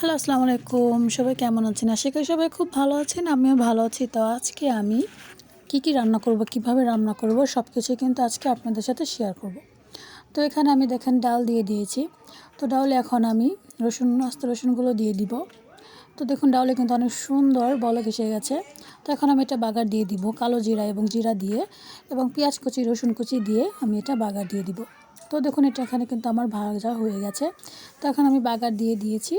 Hello, আসসালামু আলাইকুম। সবাই কেমন আছেন? আশা করি সবাই খুব ভালো আছেন। আমিও ভালো আছি। তো আজকে আমি কি রান্না করব, কিভাবে রান্না করব সবকিছুই কিন্তু আজকে আপনাদের সাথে শেয়ার করব। তো এখানে আমি দেখেন ডাল দিয়ে দিয়েছি। তো ডালে এখন আমি আস্ত রসুনগুলো দিয়ে দিব। তো দেখুন ডালে কিন্তু অনেক সুন্দর বলক এসে গেছে। তো এখন আমি এটা বাগার দিয়ে দিব কালো জিরা এবং জিরা দিয়ে এবং পেঁয়াজ কুচি রসুন কুচি দিয়ে আমি এটা বাগার দিয়ে দিব। তো দেখুন এটা এখানে কিন্তু আমার ভাজা হয়ে গেছে। তো এখন আমি বাগার দিয়ে দিয়েছি।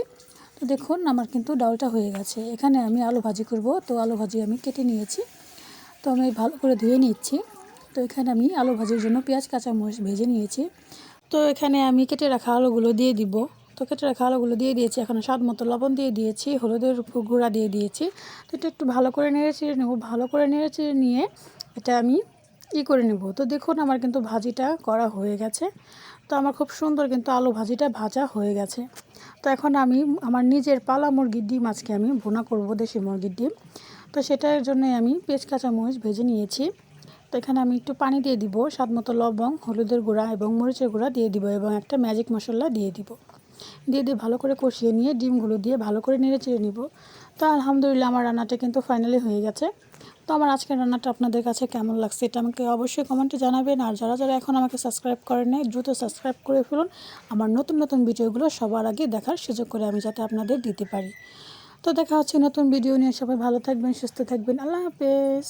তো দেখুন আমার কিন্তু ডালটা হয়ে গেছে। এখানে আমি আলু ভাজি করব। তো আলু ভাজি আমি কেটে নিয়েছি। তো আমি ভালো করে ধুয়ে নিচ্ছি। তো এখানে আমি আলু ভাজির জন্য পেঁয়াজ কাঁচামরিচ ভেজে নিয়েছি। তো এখানে আমি কেটে রাখা আলুগুলো দিয়ে দিব। তো কেটে রাখা আলুগুলো দিয়ে দিয়েছি। এখন স্বাদ মতো লবণ দিয়ে দিয়েছি, হলুদের গুঁড়া দিয়ে দিয়েছি। তো এটা একটু ভালো করে নেড়ে চেড়ে নেব। ভালো করে নেড়ে চেড়ে নিয়ে এটা আমি করে নেব। তো দেখুন আমার কিন্তু ভাজিটা করা হয়ে গেছে। তো আমার খুব সুন্দর কিন্তু আলু ভাজিটা ভাজা হয়ে গেছে। তো এখন আমি আমার নিজের পালা মুরগির ডিম আজকে আমি ভুনা করব, দেশি মুরগির ডিম। তো সেটার জন্য আমি পেঁয়াজ কাঁচামরিচ ভেজে নিয়েছি। তো এখানে আমি একটু পানি দিয়ে দিব, স্বাদ মতো লবণ, হলুদের গুঁড়া এবং মরিচের গুঁড়া দিয়ে দিব এবং একটা ম্যাজিক মশলা দিয়ে দিব। দিয়ে ভালো করে কষিয়ে নিয়ে ডিমগুলো দিয়ে ভালো করে নেড়ে চেড়ে নিব। তো আলহামদুলিল্লাহ আমার রান্নাটা কিন্তু ফাইনালি হয়ে গেছে। তো আমার আজকের রান্নাটা আপনাদের কাছে কেমন লাগছে এটা আমাকে অবশ্যই কমেন্টে জানাবেন। আর যারা এখন আমাকে সাবস্ক্রাইব করেন নাই দ্রুত সাবস্ক্রাইব করে ফেলুন, আমার নতুন নতুন ভিডিওগুলো সবার আগে দেখার সুযোগ করে আমি যাতে আপনাদের দিতে পারি। তো দেখা হচ্ছে নতুন ভিডিও নিয়ে। সবাই ভালো থাকবেন, সুস্থ থাকবেন। আল্লাহ হাফেজ।